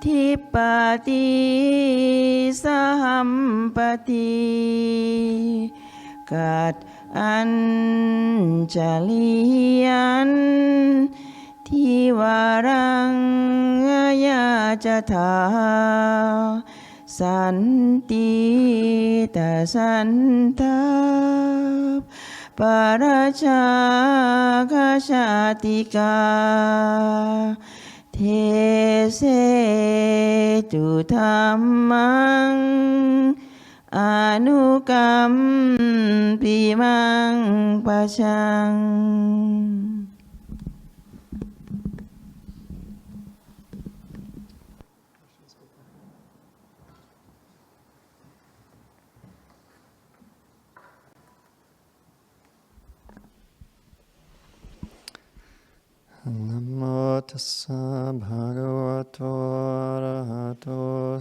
ทิปติสหัมปติกัดอัญจลิยันทิวารังยาจถาสันติตสันทาปาราชาคชาติกาเทเสตุธรรมังอนุกัมปิมังปัชชังนะโมตัสสะภะคะวะโตอะระหะโต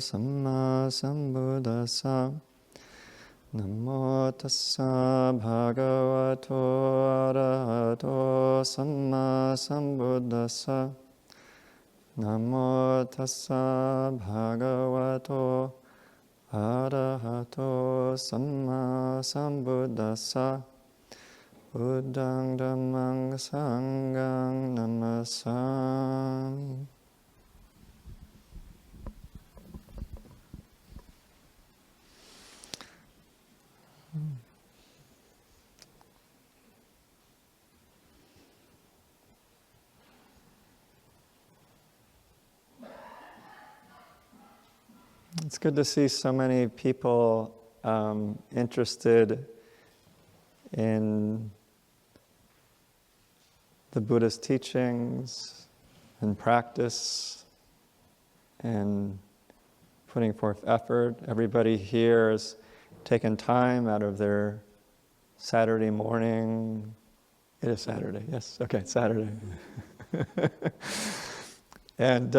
สัมมาสัมพุทธัสสะนะโมตัสสะภะคะวะโตอะระหะโตสัมมาสัมพุทธัสสะนะโมตัสสะภะคะวะโตอะระหะโตสัมมาสัมพุทธัสสะพุทธังธัมมังสังฆังนัมมัสสามิ It's good to see so many people interested in the Buddhist teachings and practice and putting forth effort. Everybody here has taken time out of their Saturday morning. It is Saturday, yes, okay, Saturday. and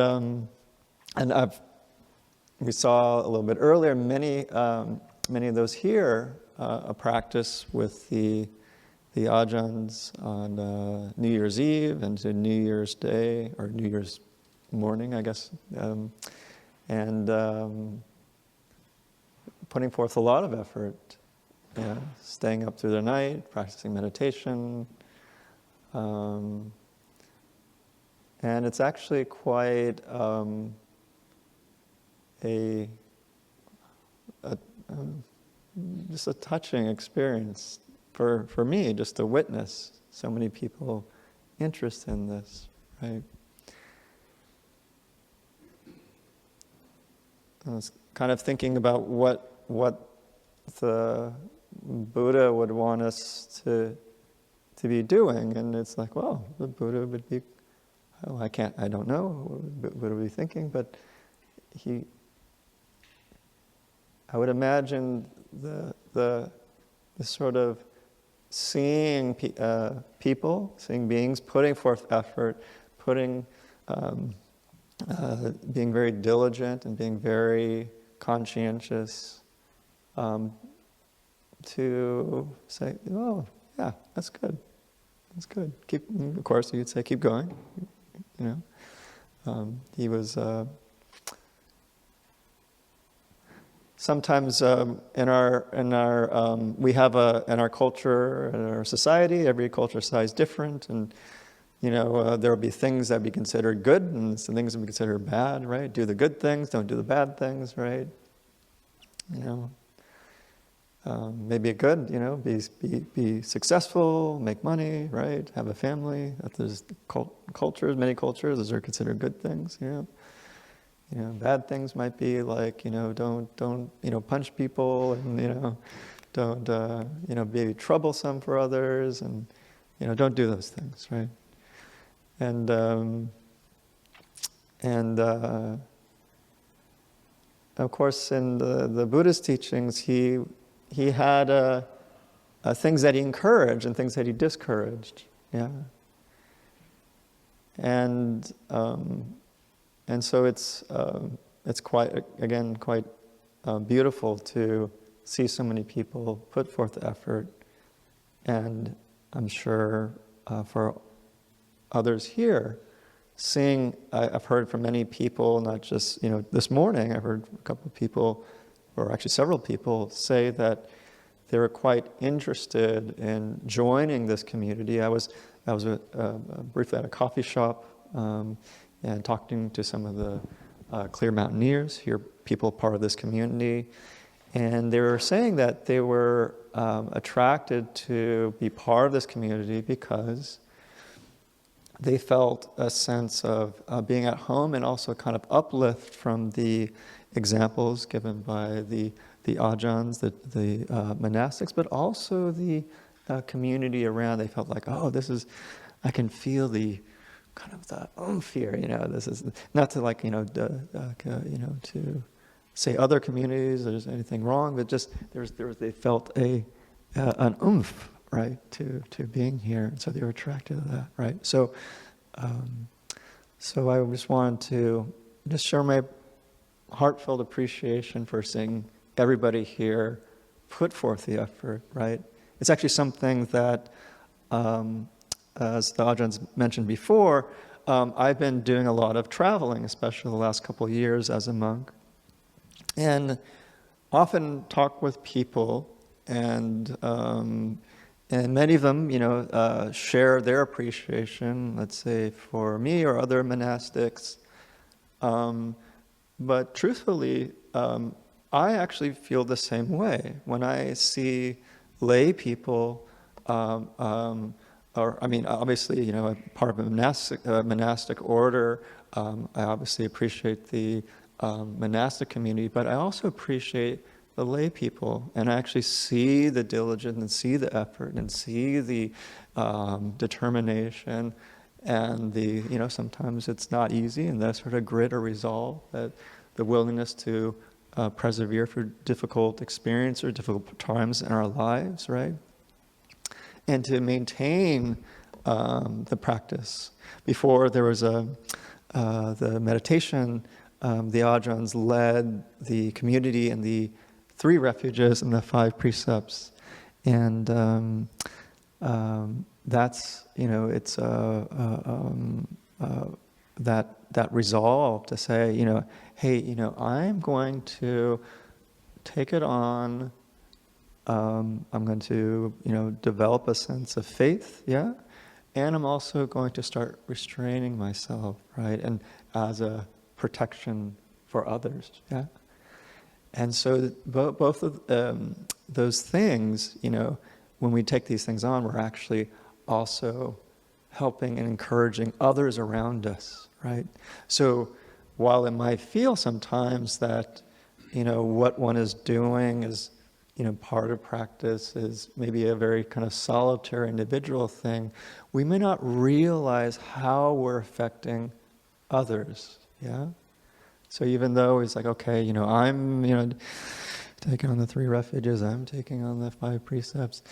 we saw a little bit earlier, many of those here practice with the ajahns on New Year's Eve and to New Year's Day, or New Year's morning, I guess. Putting forth a lot of effort, staying up through the night, practicing meditation. And it's actually quite just a touching experience for me, just to witness so many people interested in this, right? I was kind of thinking about what the Buddha would want us to be doing, and it's like, well, the Buddha would be, oh, I don't know what Buddha would be thinking, but I would imagine the sort of seeing people, seeing beings putting forth effort, being very diligent and being very conscientious, to say, oh, yeah, that's good. That's good. Of course, you'd say, keep going. He was sometimes in our culture, in our society, every culture size different, and there will be things that be considered good and some things that be considered bad, right? Do the good things, don't do the bad things, right? Maybe good, be successful, make money, right? Have a family. There's many cultures, those are considered good things, bad things might be like, don't punch people, and don't be troublesome for others, and don't do those things, right? And of course, in the Buddhist teachings, he had things that he encouraged and things that he discouraged, yeah. And so it's quite beautiful to see so many people put forth effort, and I'm sure for others here, I've heard from many people, not just, this morning, I've heard a couple of people, or actually several people, say that they were quite interested in joining this community. I was briefly at a coffee shop and talking to some of the Clear Mountaineers, here people part of this community, and they were saying that they were attracted to be part of this community because they felt a sense of being at home and also kind of uplift from the examples given by the ajahns, the monastics, but also the community around. They felt like, I can feel the kind of the oomph here. This is not to to say other communities there's anything wrong, but just they felt an oomph, right, to being here, and so they were attracted to that, right? So I just wanted to just share my heartfelt appreciation for seeing everybody here put forth the effort, right? It's actually something that, as the Ajahns mentioned before, I've been doing a lot of traveling, especially the last couple of years as a monk, and often talk with people, and many of them, share their appreciation, let's say, for me or other monastics. But truthfully, I actually feel the same way when I see lay people, obviously, I'm part of a monastic order. I obviously appreciate the monastic community, but I also appreciate the lay people, and I actually see the diligence and see the effort and see the determination and the, sometimes it's not easy, and that sort of grit or resolve, that the willingness to persevere for difficult experience or difficult times in our lives, right? And to maintain the practice. Before there was the meditation, the Ajahns led the community in the 3 refuges and the 5 precepts, and that's it's that resolve to say hey I'm going to take it on. I'm going to develop a sense of faith, and I'm also going to start restraining myself, right, and as a protection for others, And so both of those things, when we take these things on, we're actually also helping and encouraging others around us, right? So while it might feel sometimes that, what one is doing is, part of practice is maybe a very kind of solitary individual thing, we may not realize how we're affecting others, So even though it's like, okay, I'm, taking on the 3 refuges, I'm taking on the 5 precepts,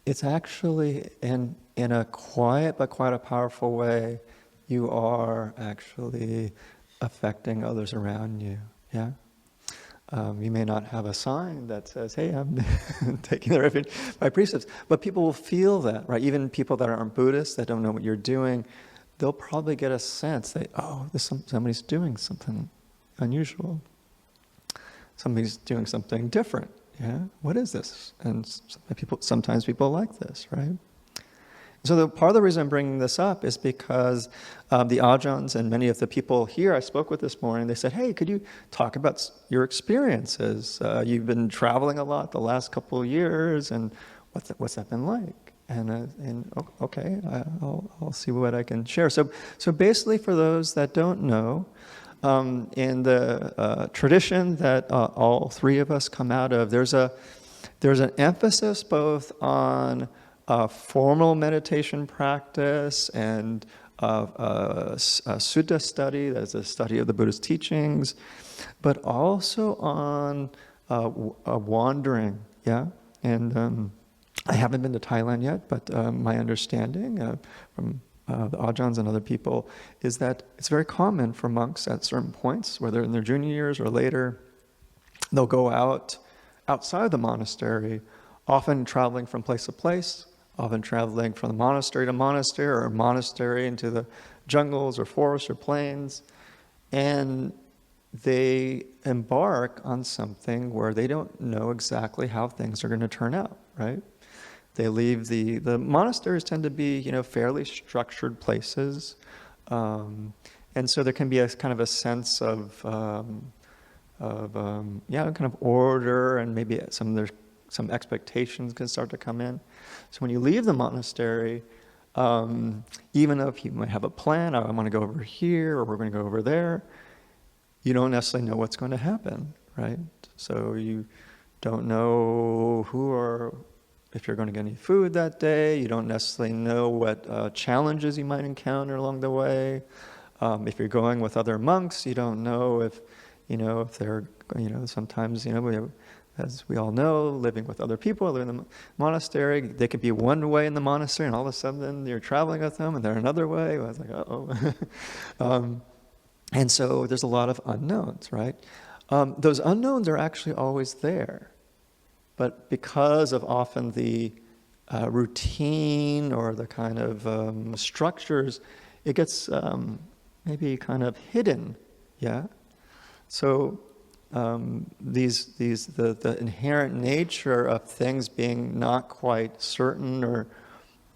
it's actually in a quiet but quite a powerful way, you are actually affecting others around you, You may not have a sign that says, hey, I'm taking the refuge by precepts, but people will feel that, right? Even people that aren't Buddhists, that don't know what you're doing, they'll probably get a sense that, somebody's doing something unusual. Somebody's doing something different, What is this? And sometimes people like this, right? So part of the reason I'm bringing this up is because the Ajahns and many of the people here I spoke with this morning, they said, hey, could you talk about your experiences? You've been traveling a lot the last couple of years, and what's that been like? And okay, I'll see what I can share. So basically, for those that don't know, in the tradition that all 3 of us come out of, there's an emphasis both on formal meditation practice and sutta study, that's a study of the Buddhist teachings, but also on wandering, And I haven't been to Thailand yet, but my understanding from the Ajahns and other people is that it's very common for monks at certain points, whether in their junior years or later, they'll go outside the monastery, often traveling from place to place, often traveling from the monastery to monastery, or monastery into the jungles or forests or plains. And they embark on something where they don't know exactly how things are going to turn out, right? They leave the monasteries tend to be, fairly structured places. And so there can be a kind of a sense of kind of order, and maybe some expectations can start to come in. So when you leave the monastery, even if you might have a plan, I want to go over here, or we're going to go over there, you don't necessarily know what's going to happen, right? So you don't know if you're going to get any food that day. You don't necessarily know what challenges you might encounter along the way. If you're going with other monks, you don't know if they're, sometimes, as we all know, living with other people, living in the monastery, they could be one way in the monastery, and all of a sudden you're traveling with them, and they're another way. I was like, uh-oh. And so there's a lot of unknowns, right? Those unknowns are actually always there. But because of often the routine or the kind of structures, it gets maybe kind of hidden, yeah? So the inherent nature of things being not quite certain or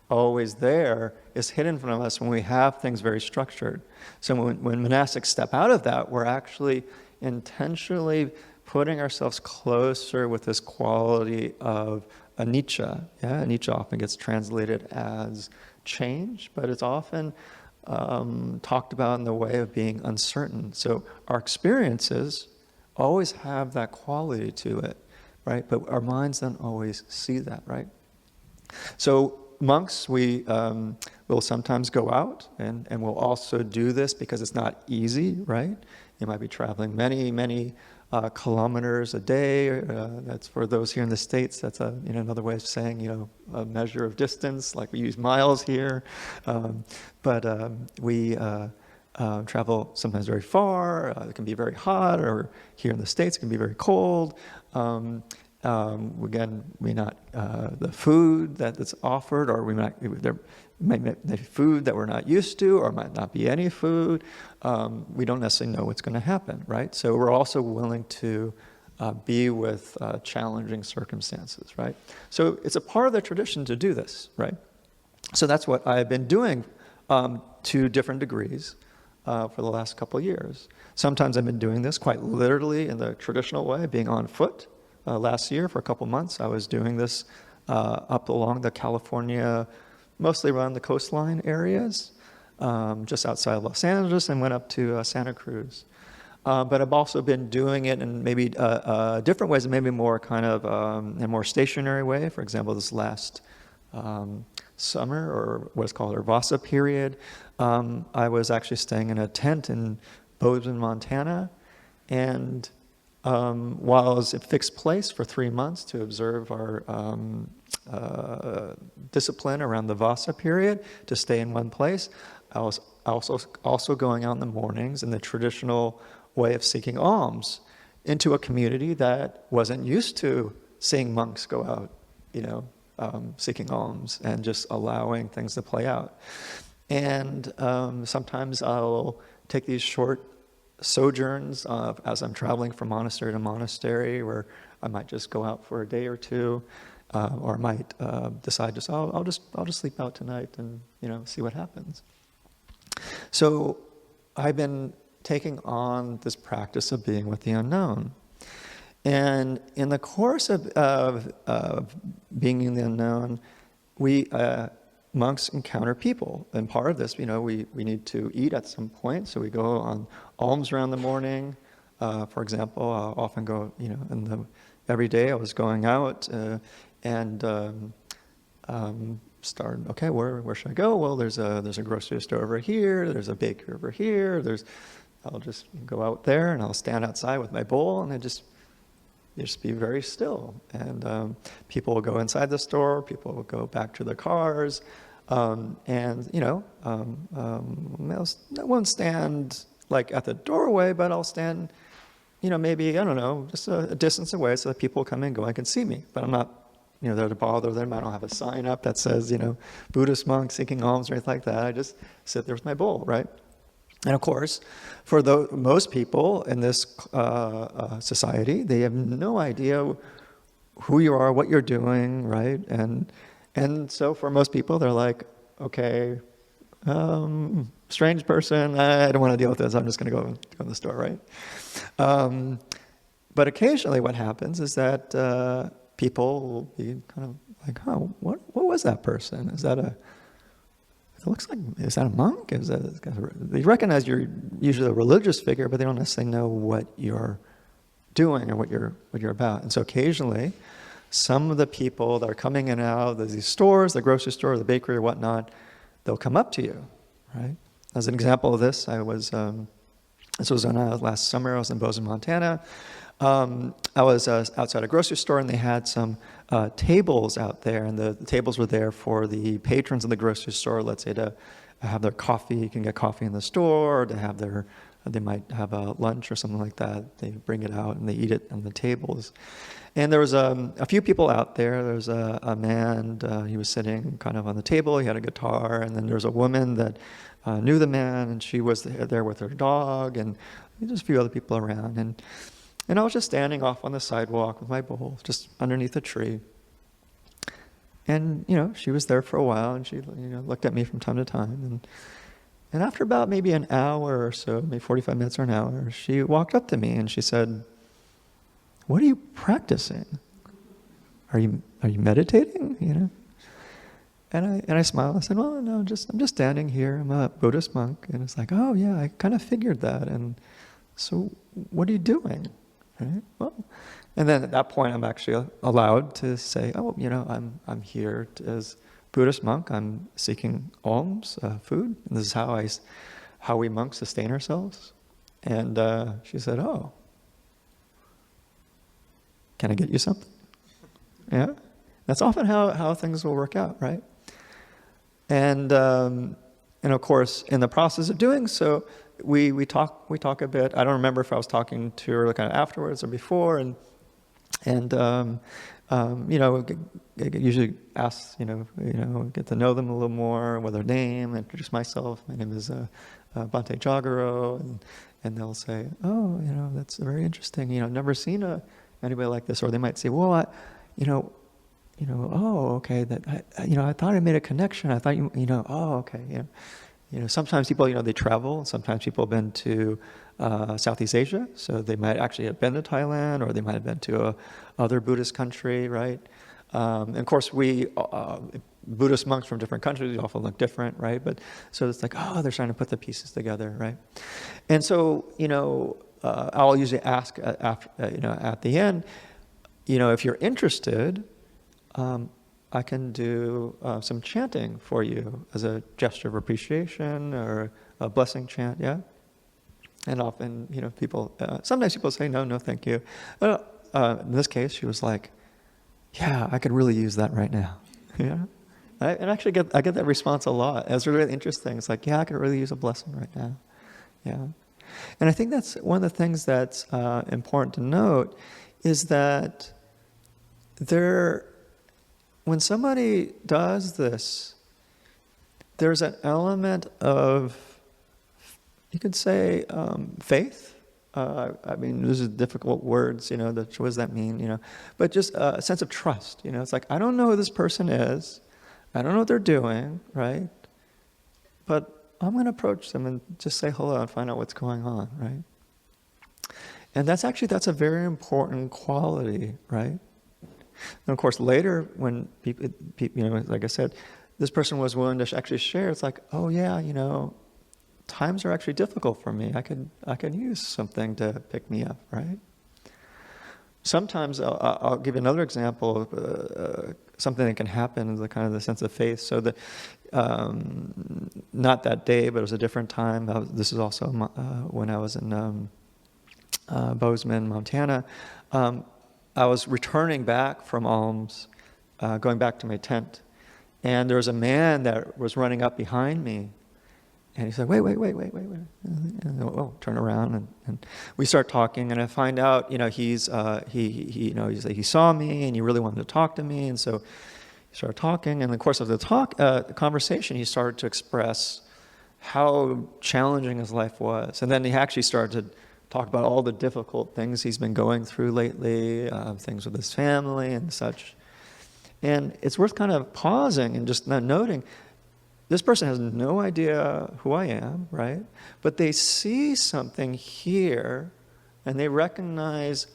always there is hidden from us when we have things very structured. So when monastics step out of that, we're actually intentionally putting ourselves closer with this quality of anicca. Yeah, anicca often gets translated as change, but it's often talked about in the way of being uncertain. So our experiences always have that quality to it, right? But our minds don't always see that, right? So monks, we will sometimes go out, and we'll also do this because it's not easy, right? You might be traveling many kilometers a day. That's for those here in the States. That's another way of saying a measure of distance. Like we use miles here, but we travel sometimes very far. It can be very hot, or here in the States it can be very cold. Again, the food that's offered, or there might be food that we're not used to, or might not be any food. We don't necessarily know what's going to happen, right? So we're also willing to be with challenging circumstances, right? So it's a part of the tradition to do this, right? So that's what I've been doing to different degrees for the last couple of years. Sometimes I've been doing this quite literally in the traditional way, being on foot. Last year, for a couple months, I was doing this up along the California, mostly around the coastline areas, just outside of Los Angeles, and went up to Santa Cruz. But I've also been doing it in maybe different ways, maybe more kind of in a more stationary way. For example, this last summer, or what's called our Vasa period, I was actually staying in a tent in Bozeman, Montana, and while I was at fixed place for 3 months to observe our discipline around the Vasa period, to stay in one place, I was also going out in the mornings in the traditional way of seeking alms into a community that wasn't used to seeing monks go out, seeking alms and just allowing things to play out. And sometimes I'll take these short sojourns as I'm traveling from monastery to monastery, where I might just go out for a day or two, or I might decide I'll just sleep out tonight and see what happens. So I've been taking on this practice of being with the unknown, and in the course of being in the unknown, we monks encounter people, and part of this, we need to eat at some point, so we go on alms around the morning. For example, I'll often go, every day I was going out and start, okay, where should I go? Well, there's a grocery store over here, there's a bakery over here, I'll just go out there and I'll stand outside with my bowl and just be very still. And people will go inside the store, people will go back to their cars, I won't stand like at the doorway, but I'll stand, maybe, I don't know, just a distance away so that people come and go and can see me. But I'm not there to bother them. I don't have a sign up that says, Buddhist monk seeking alms or anything like that. I just sit there with my bowl, right? And of course, for most people in this society, they have no idea who you are, what you're doing, right? And so for most people, they're like, okay, strange person, I don't want to deal with this. I'm just going to go to the store, right? But occasionally what happens is that people will be kind of like, oh, what was that person? Is that a monk? They recognize you're usually a religious figure, but they don't necessarily know what you're doing or what you're about. And so occasionally, some of the people that are coming in and out of these stores, the grocery store, the bakery or whatnot, they'll come up to you, right? As an example of this, this was last summer, I was in Bozeman, Montana. I was outside a grocery store, and they had some tables out there, and the tables were there for the patrons of the grocery store, let's say to have their coffee. You can get coffee in the store, or to have they might have a lunch or something like that. They bring it out and they eat it on the tables. And there was a few people out there. There was a man, he was sitting kind of on the table, he had a guitar, and then there was a woman that knew the man, and she was there with her dog, and just a few other people around. And I was just standing off on the sidewalk with my bowl, just underneath a tree. And, she was there for a while, and she, looked at me from time to time. And after about maybe an hour or so, maybe 45 minutes or an hour, she walked up to me and she said, "What are you practicing? Are you meditating?" And I smiled. I said, "Well, no, I'm just standing here. I'm a Buddhist monk." And it's like, "Oh yeah, I kind of figured that. And so, what are you doing?" Right? Well, and then at that point, I'm actually allowed to say, "Oh, I'm here as Buddhist monk. I'm seeking alms, food, and this is how we monks sustain ourselves." And she said, "Oh, can I get you something?" Yeah, that's often how things will work out, right? And of course, in the process of doing so, we talk a bit. I don't remember if I was talking to her kind of afterwards or before, and usually ask, get to know them a little more, with their name, introduce myself. My name is Bhante Jāgaro, and they'll say, "Oh, that's very interesting. Never seen anybody like this." Or they might say, "Well, oh, okay. I thought I made a connection. I thought oh, okay, sometimes people, they travel. Sometimes people have been to Southeast Asia, so they might actually have been to Thailand, or they might have been to a other Buddhist country, right? And of course, we Buddhist monks from different countries often look different, right? But so it's like, oh, they're trying to put the pieces together, right? And so, I'll usually ask at the end, if you're interested, I can do some chanting for you as a gesture of appreciation or a blessing chant, yeah? And often, people, sometimes people say, no, thank you. In this case, she was like, yeah, I could really use that right now. Yeah. And actually I get that response a lot. It's really interesting. It's like, yeah, I could really use a blessing right now. Yeah. And I think that's one of the things that's important to note is that when somebody does this, there's an element of, you could say, faith. I mean, these are difficult words, what does that mean, but just a sense of trust, it's like, I don't know who this person is, I don't know what they're doing, right? But I'm going to approach them and just say hello and find out what's going on, right? And that's a very important quality, right? And of course, later when people, like I said, this person was willing to actually share, it's like, oh yeah, times are actually difficult for me. I could use something to pick me up, right? Sometimes I'll give you another example of something that can happen in the sense of faith. So that not that day, but it was a different time. This is also when I was in Bozeman, Montana. I was returning back from alms, going back to my tent, and there was a man that was running up behind me. And he said, wait. And, oh, turn around, and we start talking, and I find out, he saw me, and he really wanted to talk to me, and so he started talking. And in the course of the conversation, he started to express how challenging his life was, and then he actually started to talk about all the difficult things he's been going through lately, things with his family and such. And it's worth kind of pausing and just noting, this person has no idea who I am, right? But they see something here, and they recognize,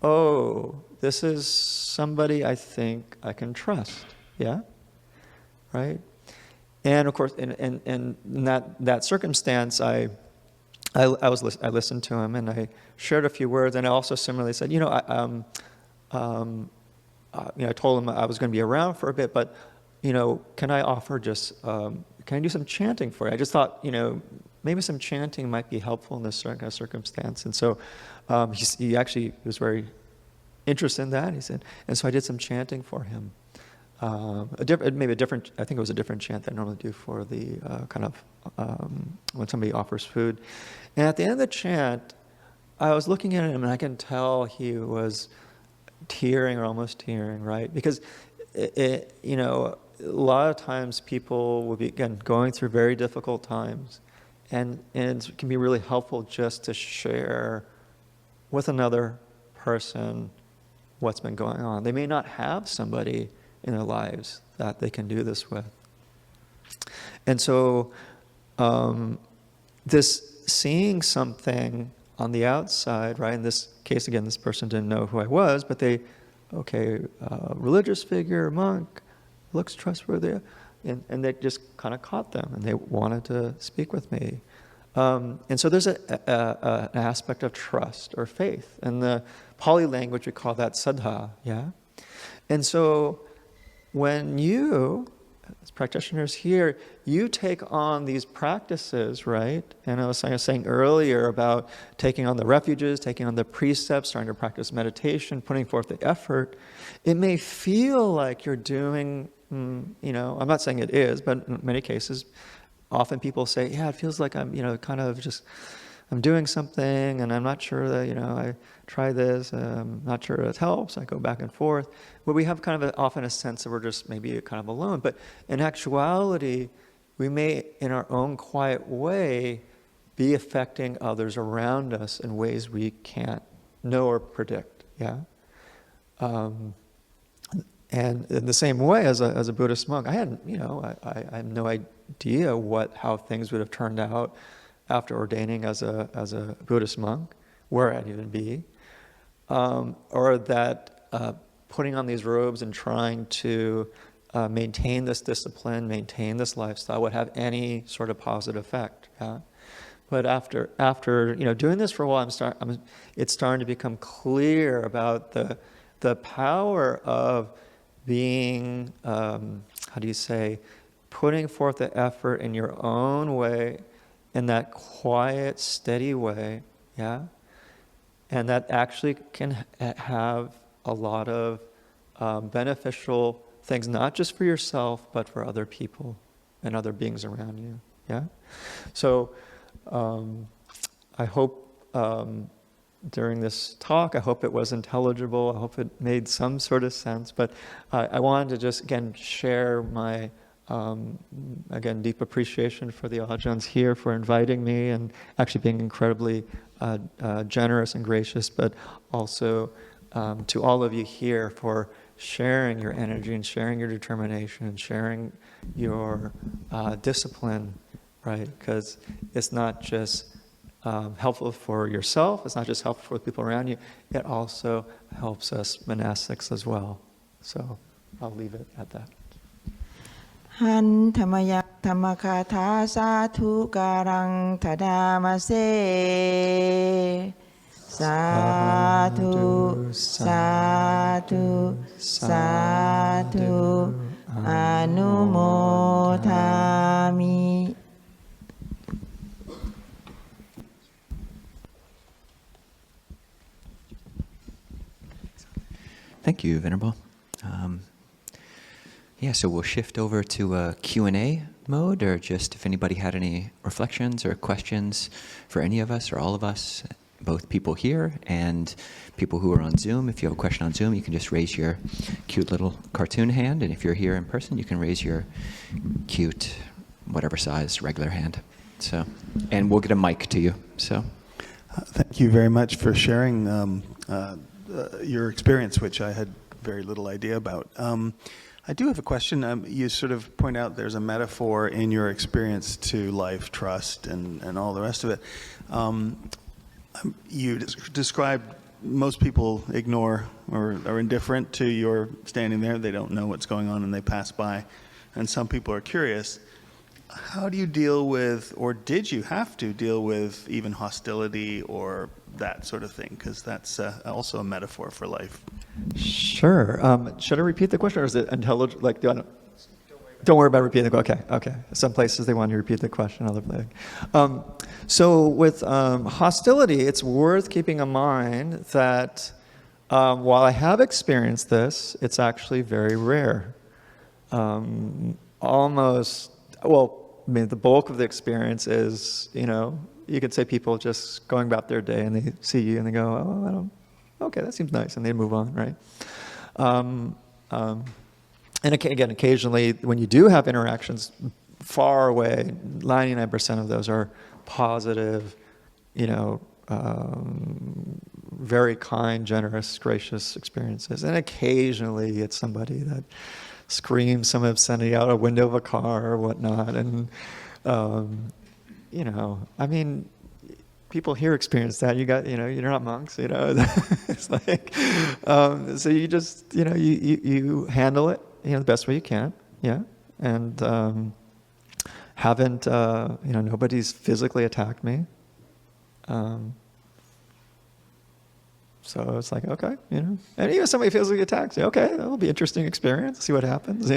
oh, this is somebody I think I can trust, yeah? Right? And of course, in that circumstance, I listened to him, and I shared a few words, and I also similarly said, I told him I was going to be around for a bit, but can I offer just, can I do some chanting for you? I just thought, maybe some chanting might be helpful in this circumstance. And so he actually was very interested in that. He said, and so I did some chanting for him. Maybe a different, I think it was a different chant that I normally do for the when somebody offers food. And at the end of the chant, I was looking at him, and I can tell he was tearing or almost tearing, right? Because a lot of times people will be, again, going through very difficult times, and it can be really helpful just to share with another person what's been going on. They may not have somebody in their lives that they can do this with. And so this seeing something on the outside, right? In this case, again, this person didn't know who I was, but religious figure, monk, looks trustworthy, and they just kind of caught them, and they wanted to speak with me. And so there's an aspect of trust or faith. In the Pali language, we call that saddha, yeah? And so when you, as practitioners here, you take on these practices, right? And I was saying earlier about taking on the refuges, taking on the precepts, starting to practice meditation, putting forth the effort. It may feel like you're doing, I'm not saying it is, but in many cases, often people say, yeah, it feels like I'm, I'm doing something, and I'm not sure that, I try this, I'm not sure it helps, I go back and forth. But we have kind of often a sense that we're just maybe kind of alone. But in actuality, we may, in our own quiet way, be affecting others around us in ways we can't know or predict, yeah? And in the same way, as a Buddhist monk, I had no idea how things would have turned out after ordaining as a Buddhist monk, where I'd even be, or that putting on these robes and trying to maintain this discipline, maintain this lifestyle would have any sort of positive effect. Yeah? But after doing this for a while, it's starting to become clear about the power of being, putting forth the effort in your own way, in that quiet, steady way, yeah? And that actually can have a lot of beneficial things, not just for yourself, but for other people and other beings around you, yeah? So I hope during this talk, I hope it was intelligible, I hope it made some sort of sense, but I wanted to just, again, share my again, deep appreciation for the Ajahns here for inviting me and actually being incredibly generous and gracious, but also to all of you here for sharing your energy and sharing your determination and sharing your discipline, right? Because it's not just helpful for yourself, it's not just helpful for the people around you, it also helps us monastics as well. So I'll leave it at that. หันธรรมยักษ์ธรรมคาถาสาธุการังทดามาเซสาธุสาธุสาธุอนุโมทามิ Thank you, Venerable. Yeah, so we'll shift over to a Q&A mode, or just if anybody had any reflections or questions for any of us or all of us, both people here and people who are on Zoom. If you have a question on Zoom, you can just raise your cute little cartoon hand, and if you're here in person, you can raise your cute, whatever size, regular hand. So, and we'll get a mic to you. So, thank you very much for sharing your experience, which I had very little idea about. I do have a question. You sort of point out there's a metaphor in your experience to life, trust, and all the rest of it. You described most people ignore or are indifferent to your standing there. They don't know what's going on and they pass by. And some people are curious. How do you deal with, or did you have to deal with, even hostility or that sort of thing? Because that's also a metaphor for life. Sure. Should I repeat the question, or is it intelligent? Like, don't worry about repeating the question. Okay. Some places they want you to repeat the question, other places. So with hostility, it's worth keeping in mind that while I have experienced this, it's actually very rare. Almost, well, I mean, the bulk of the experience is, you could say people just going about their day and they see you and they go, oh, okay, that seems nice, and they move on, right? And again, occasionally, when you do have interactions far away, 99% of those are positive, very kind, generous, gracious experiences. And occasionally, it's somebody that screams some obscenity out a window of a car or whatnot. And, I mean, people here experience that. You're not monks, It's like, so you just, you handle it, the best way you can, yeah. And haven't, nobody's physically attacked me. So it's like, okay, and even somebody physically attacks you, okay, that'll be an interesting experience. See what happens,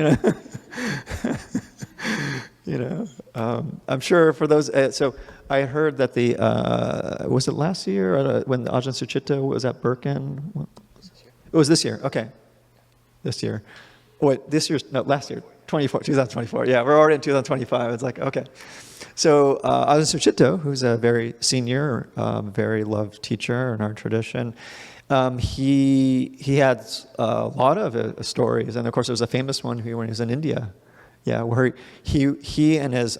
I'm sure for those. So I heard that was it last year when Ajahn Sucitto was at Birkin? It was this year. Okay, this year. Wait, last year, 2024. Yeah, we're already in 2025. It's like, okay. So Ajahn Sucitto, who's a very senior, very loved teacher in our tradition, he had a lot of stories, and of course there was a famous one when he was in India, where he and his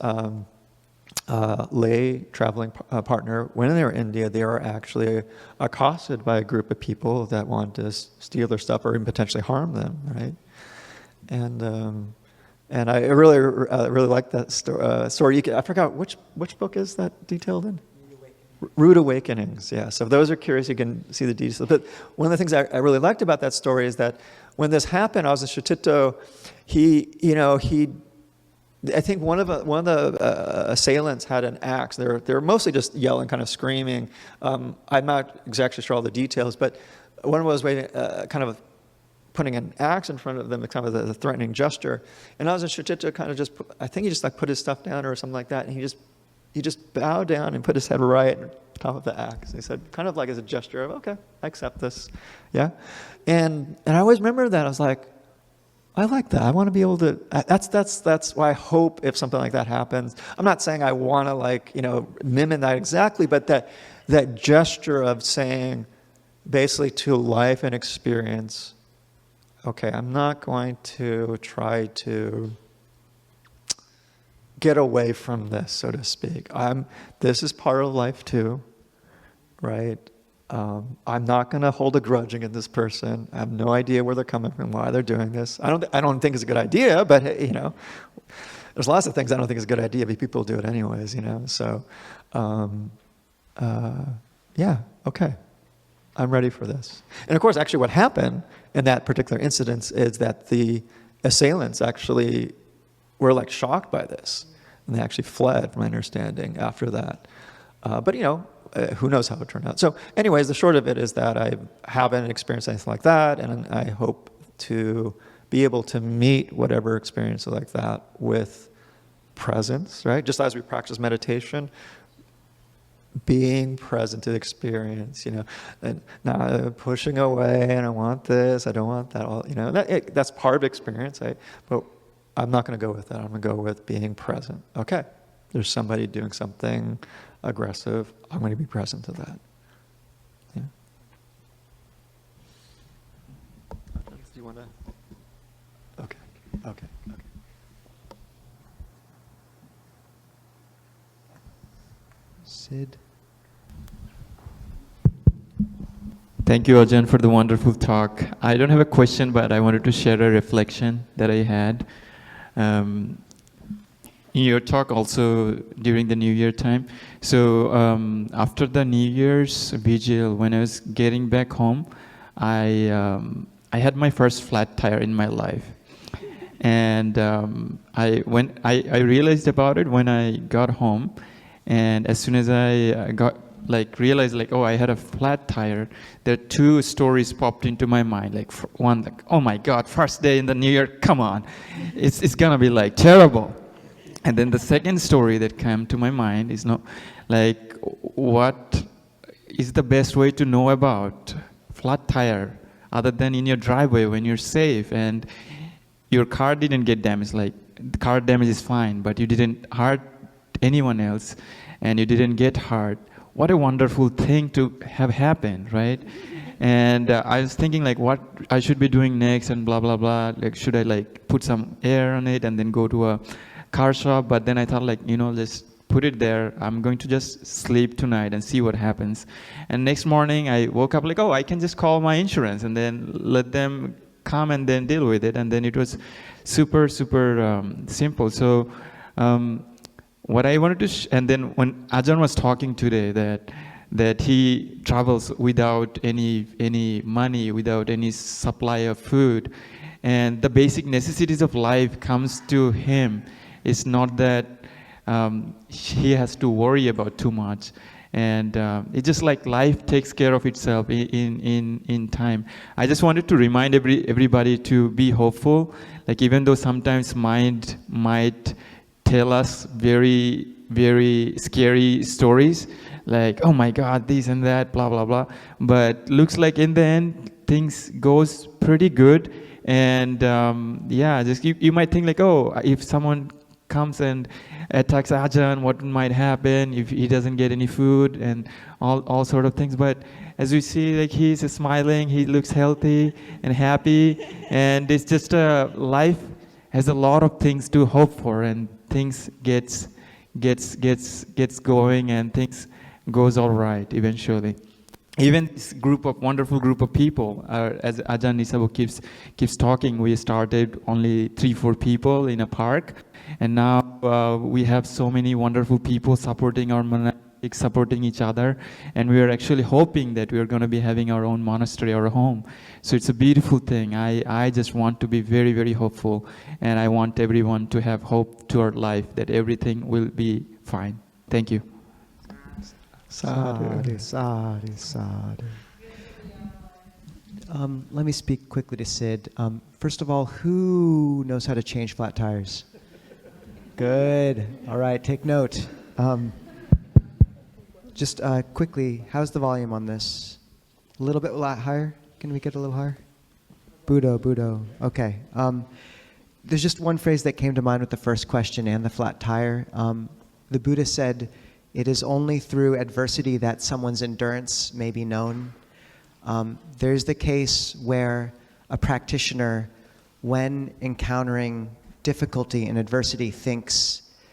lay traveling partner, when they were in India, they were actually accosted by a group of people that wanted to steal their stuff or even potentially harm them, right? And I really like that story. I forgot which book is that detailed in? Rude Awakenings. Yeah. So if those are curious, you can see the details. But one of the things I really liked about that story is that when this happened, Ajahn Sucitto, I think one of the assailants had an axe. They were mostly just yelling, kind of screaming. I'm not exactly sure all the details, but one was waving, kind of putting an axe in front of them, kind of a threatening gesture. And Ajahn Sucitto kind of I think he just like put his stuff down or something like that, and he just bowed down and put his head right on top of the axe. He said, kind of like as a gesture of, okay, I accept this, yeah. And I always remember that. I was like, I like that. I want to be able to. That's why I hope if something like that happens. I'm not saying I want to mimic that exactly, but that gesture of saying, basically to life and experience, okay, I'm not going to try to get away from this, so to speak. This is part of life too, right? I'm not going to hold a grudge against this person. I have no idea where they're coming from, why they're doing this. I don't think it's a good idea, but there's lots of things I don't think is a good idea, but people do it anyways, So, yeah, okay. I'm ready for this. And of course, actually what happened in that particular incident is that the assailants actually were shocked by this. And they actually fled, from my understanding, after that. But who knows how it turned out. So anyways, the short of it is that I haven't experienced anything like that, and I hope to be able to meet whatever experience like that with presence, right? Just as we practice meditation, being present to the experience, and not pushing away, and I want this, I don't want that, that's part of experience, but I'm not going to go with that. I'm going to go with being present. Okay, there's somebody doing something aggressive. I'm going to be present to that. Yeah. Do you want to? Okay. Sid. Thank you, Ajahn, for the wonderful talk. I don't have a question, but I wanted to share a reflection that I had. In your talk also during the New Year time. So after the New Year's vigil, when I was getting back home, I had my first flat tire in my life. And I realized about it when I got home. And as soon as I realized oh, I had a flat tire, there are two stories popped into my mind. Like one, like, oh my God, first day in the New Year, come on, it's gonna be like terrible. And then the second story that came to my mind is what is the best way to know about flat tire other than in your driveway when you're safe and your car didn't get damaged. Like the car damage is fine, but you didn't hurt anyone else and you didn't get hurt. What a wonderful thing to have happened, right? And I was thinking what I should be doing next and blah, blah, blah. Should I put some air on it and then go to a car shop? But then I thought just put it there. I'm going to just sleep tonight and see what happens. And next morning I woke up oh, I can just call my insurance and then let them come and then deal with it. And then it was super, super simple. So what I wanted to, and then when Ajahn was talking today that he travels without any money, without any supply of food, and the basic necessities of life comes to him. It's not that he has to worry about too much, and it's just life takes care of itself in time. I just wanted to remind everybody to be hopeful. Even though sometimes mind might tell us very, very scary stories, oh my God, this and that, blah, blah, blah. But looks like in the end, things goes pretty good. And just you might think oh, if someone comes and attacks Ajahn, what might happen if he doesn't get any food and all sort of things. But as we see, he's smiling, he looks healthy and happy. And it's just life has a lot of things to hope for, and things gets going, and things goes all right eventually. Even this wonderful group of people, as Ajahn Nisabo keeps talking, we started only 3-4 people in a park, and now we have so many wonderful people supporting our monastic, supporting each other, and we are actually hoping that we are going to be having our own monastery or a home. So it's a beautiful thing. I just want to be very, very hopeful, and I want everyone to have hope to our life that everything will be fine. Thank you. Sadhu, sadhu, sadhu. Let me speak quickly to Sid. First of all, who knows how to change flat tires? Good. All right, take note. Just quickly, how's the volume on this? A little bit higher? Can we get a little higher? Buddho. Okay. There's just one phrase that came to mind with the first question and the flat tire. The Buddha said, it is only through adversity that someone's endurance may be known. There's the case where a practitioner, when encountering difficulty and adversity,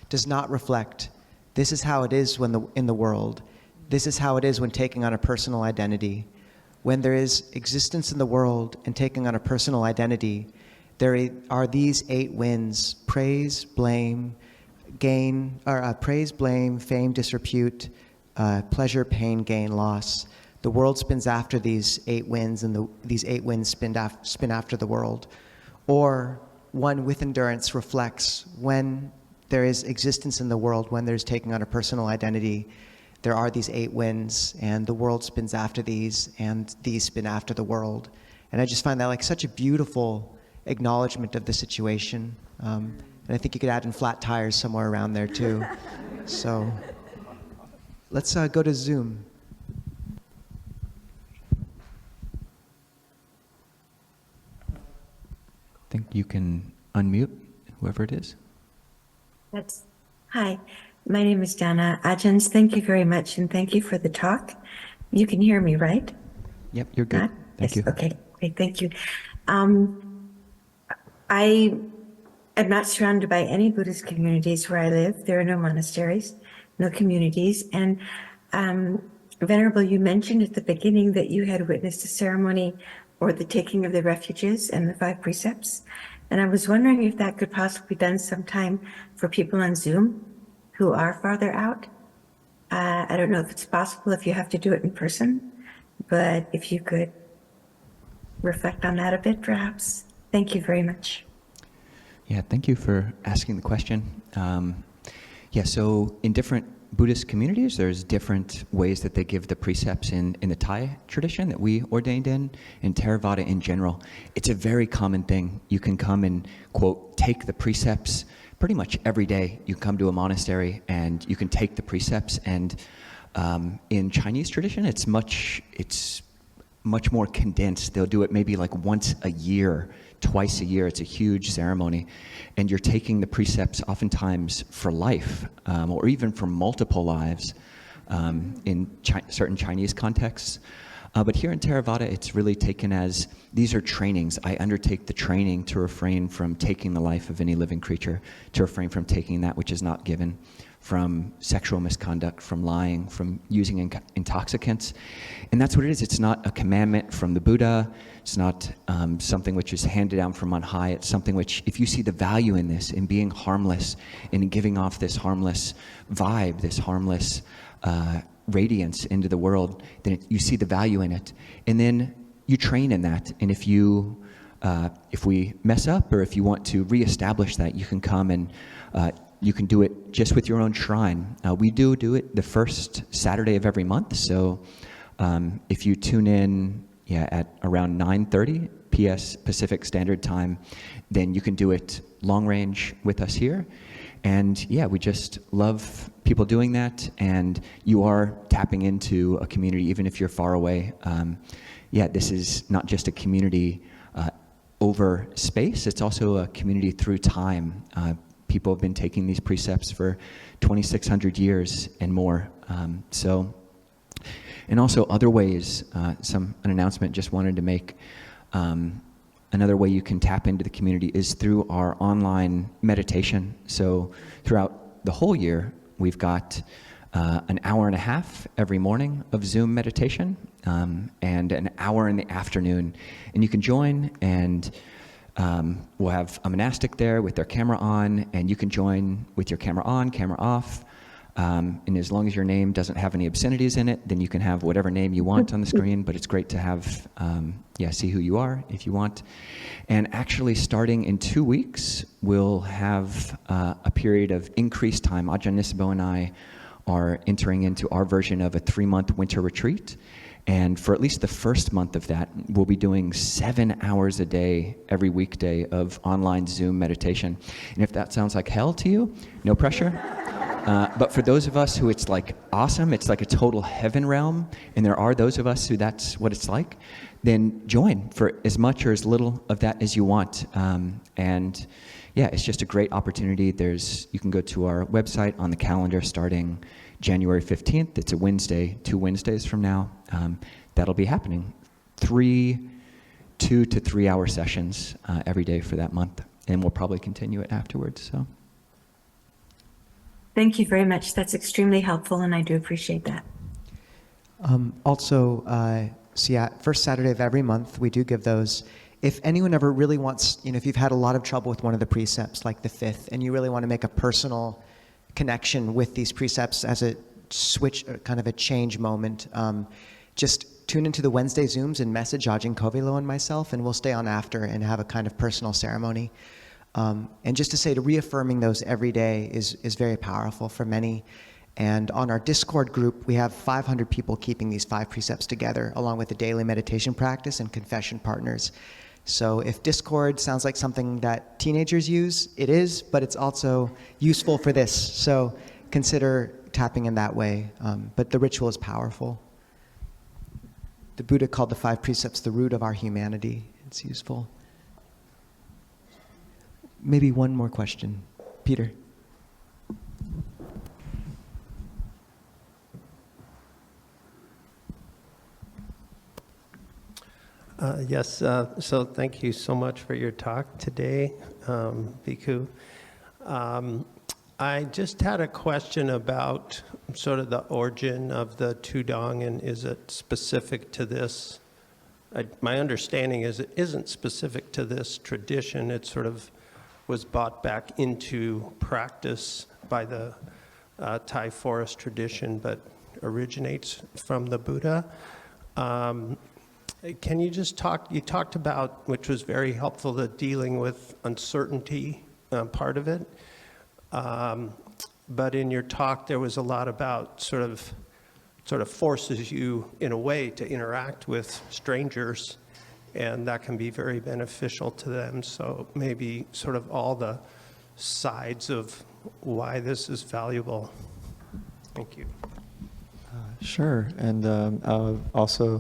does not reflect, this is how it is in the world. This is how it is when taking on a personal identity. When there is existence in the world and taking on a personal identity, there are these 8 winds: praise, blame, fame, disrepute, pleasure, pain, gain, loss. The world spins after these 8 winds, and these 8 winds spin after the world. Or one with endurance reflects, when there is existence in the world, when there's taking on a personal identity, there are these 8 winds, and the world spins after these, and these spin after the world. And I just find that such a beautiful acknowledgement of the situation. And I think you could add in flat tires somewhere around there too. So let's go to Zoom. I think you can unmute whoever it is. Hi, my name is Dana. Ajahns, thank you very much, and thank you for the talk. You can hear me, right? Yep, you're good. Matt? Thank Yes, you. okay, great, thank you. I am not surrounded by any Buddhist communities where I live. There are no monasteries, no communities. And Venerable, you mentioned at the beginning that you had witnessed a ceremony or the taking of the refuges and the 5 precepts. And I was wondering if that could possibly be done sometime for people on Zoom who are farther out. I don't know if it's possible if you have to do it in person, but if you could reflect on that a bit, perhaps. Thank you very much. Yeah, thank you for asking the question. Yeah, so in different Buddhist communities, there's different ways that they give the precepts in the Thai tradition that we ordained in theravada in general. It's a very common thing. You can come and, quote, take the precepts pretty much every day. You come to a monastery and you can take the precepts. And in Chinese tradition, it's much more condensed. They'll do it maybe like once a year, twice a year. It's a huge ceremony. And you're taking the precepts oftentimes for life, or even for multiple lives in certain Chinese contexts. But here in Theravada, it's really taken as, these are trainings. I undertake the training to refrain from taking the life of any living creature, to refrain from taking that which is not given, from sexual misconduct, from lying, from using intoxicants. And that's what it is. It's not a commandment from the Buddha. It's not something which is handed down from on high. It's something which, if you see the value in this, in being harmless, in giving off this harmless vibe, this harmless radiance into the world, then you see the value in it. And then you train in that. And if we mess up, or if you want to reestablish that, you can come and you can do it just with your own shrine. We do it the first Saturday of every month. So if you tune in at around 9:30 PS Pacific Standard Time, then you can do it long range with us here. And yeah, we just love people doing that. And you are tapping into a community, even if you're far away. This is not just a community over space, it's also a community through time. People have been taking these precepts for 2,600 years and more. And also other ways, an announcement just wanted to make. Another way you can tap into the community is through our online meditation. So throughout the whole year, we've got an hour and a half every morning of Zoom meditation, and an hour in the afternoon. And you can join, and we'll have a monastic there with their camera on, and you can join with your camera on, camera off. And as long as your name doesn't have any obscenities in it, then you can have whatever name you want on the screen, but it's great to have, see who you are if you want. And actually starting in 2 weeks, we'll have a period of increased time. Ajahn Nisabo and I are entering into our version of a 3-month winter retreat. And for at least the first month of that, we'll be doing 7 hours a day, every weekday, of online Zoom meditation. And if that sounds like hell to you, no pressure. But for those of us who it's like awesome, it's like a total heaven realm, and there are those of us who that's what it's like, then join for as much or as little of that as you want. It's just a great opportunity. You can go to our website on the calendar starting January 15th. It's a Wednesday, 2 Wednesdays from now. That'll be happening. 2 to 3 hour sessions every day for that month, and we'll probably continue it afterwards. So. Thank you very much. That's extremely helpful, and I do appreciate that. First Saturday of every month, we do give those. If anyone ever really wants, if you've had a lot of trouble with one of the precepts, like the 5th, and you really want to make a personal connection with these precepts as a switch, kind of a change moment, just tune into the Wednesday Zooms and message Ajahn Kovilo and myself, and we'll stay on after and have a kind of personal ceremony. And just to say, to reaffirming those every day is very powerful for many. And on our Discord group, we have 500 people keeping these 5 precepts together, along with the daily meditation practice and confession partners. So if Discord sounds like something that teenagers use, it is, but it's also useful for this. So consider tapping in that way. But the ritual is powerful. The Buddha called the 5 precepts the root of our humanity. It's useful. maybe one more question. Peter. Yes, so thank you so much for your talk today, Bhikkhu. I just had a question about sort of the origin of the Tudong, and is it specific to this? My understanding is it isn't specific to this tradition. It sort of was brought back into practice by the Thai forest tradition, but originates from the Buddha. Can you just talk, you talked about, which was very helpful, the dealing with uncertainty part of it. But in your talk, there was a lot about sort of forces you in a way to interact with strangers, and that can be very beneficial to them. So maybe sort of all the sides of why this is valuable. Thank you. Sure, and also,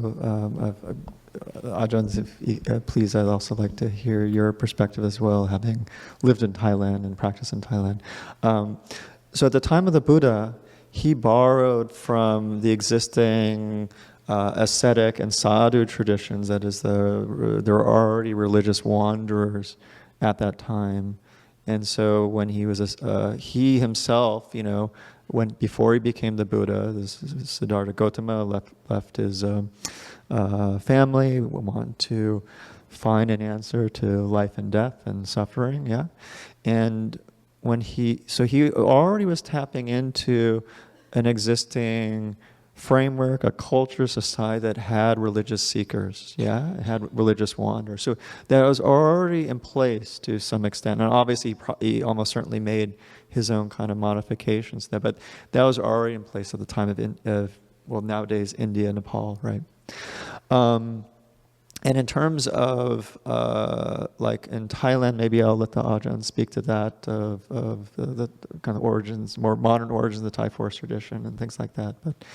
Ajahn, please, I'd also like to hear your perspective as well, having lived in Thailand and practiced in Thailand. So at the time of the Buddha, he borrowed from the existing ascetic and sadhu traditions. That is, there were already religious wanderers at that time, and so when he was he himself, before he became the Buddha, Siddhartha Gautama left his family, wanted to find an answer to life and death and suffering, yeah. And he already was tapping into an existing framework, a culture, society that had religious seekers, yeah, it had religious wanderers. So that was already in place to some extent. And obviously he almost certainly made his own kind of modifications there, but that was already in place at the time of nowadays India, Nepal, right? And in terms of like in Thailand, maybe I'll let the Ajahn speak to that of the kind of origins, more modern origins of the Thai forest tradition and things like that. But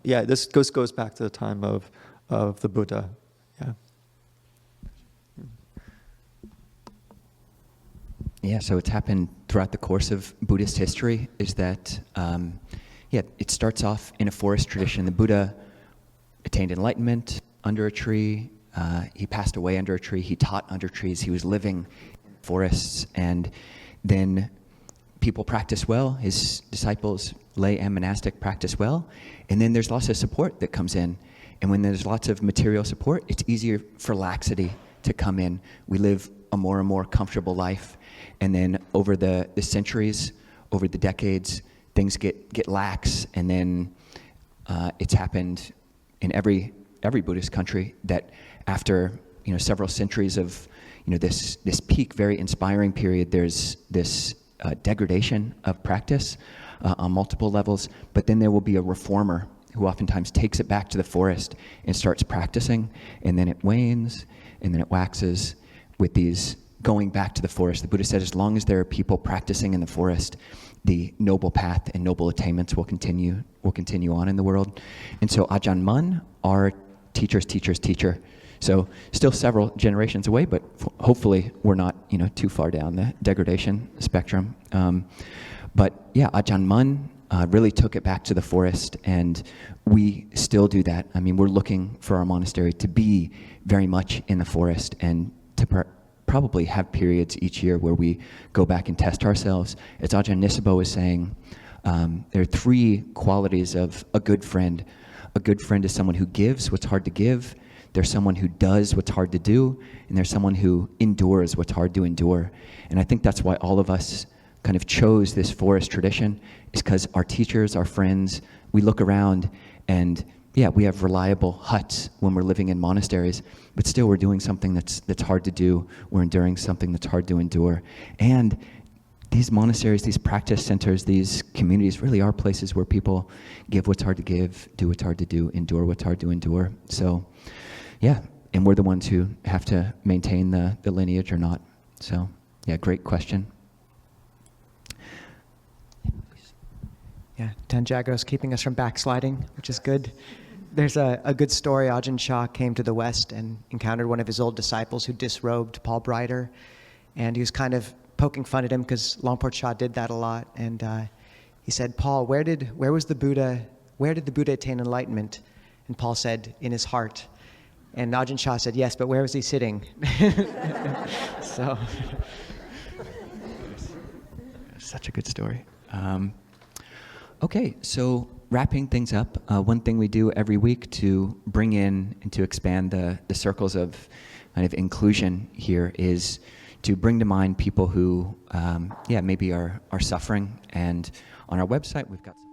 yeah, this goes back to the time of the Buddha. Yeah. Yeah, so it's happened throughout the course of Buddhist history is that, it starts off in a forest tradition. The Buddha attained enlightenment under a tree. He passed away under a tree. He taught under trees. He was living in forests. And then people practice well. His disciples, lay and monastic, practice well. And then there's lots of support that comes in. And when there's lots of material support, it's easier for laxity to come in. We live a more and more comfortable life. And then over the centuries, over the decades, things get lax. And then it's happened in every Buddhist country that after several centuries of this peak, very inspiring period, there's this degradation of practice on multiple levels. But then there will be a reformer who oftentimes takes it back to the forest and starts practicing, and then it wanes, and then it waxes with these going back to the forest. The Buddha said, as long as there are people practicing in the forest, the noble path and noble attainments will continue on in the world. And so Ajahn Mun, our teacher's teacher's teacher, so still several generations away, but hopefully we're not too far down the degradation spectrum. But yeah, Ajahn Mun really took it back to the forest, and we still do that. I mean, we're looking for our monastery to be very much in the forest and to probably have periods each year where we go back and test ourselves. As Ajahn Nisabo was saying, there are three qualities of a good friend. A good friend is someone who gives what's hard to give. There's someone who does what's hard to do. And there's someone who endures what's hard to endure. And I think that's why all of us kind of chose this forest tradition, is because our teachers, our friends, we look around and yeah, we have reliable huts when we're living in monasteries, but still we're doing something that's hard to do. We're enduring something that's hard to endure. And these monasteries, these practice centers, these communities really are places where people give what's hard to give, do what's hard to do, endure what's hard to endure. So yeah, and we're the ones who have to maintain the lineage or not. So yeah, great question. Yeah, Jāgaro's keeping us from backsliding, which is good. There's a good story. Ajahn Chah came to the West and encountered one of his old disciples who disrobed Paul Brighter. And he was kind of poking fun at him because Longport Shah did that a lot. And he said, Paul, where did the Buddha attain enlightenment? And Paul said, in his heart. And Ajahn Chah said, yes, but where was he sitting? So, such a good story. Okay, so wrapping things up, one thing we do every week to bring in and to expand the circles of kind of inclusion here is to bring to mind people who, maybe are suffering. And on our website, we've got some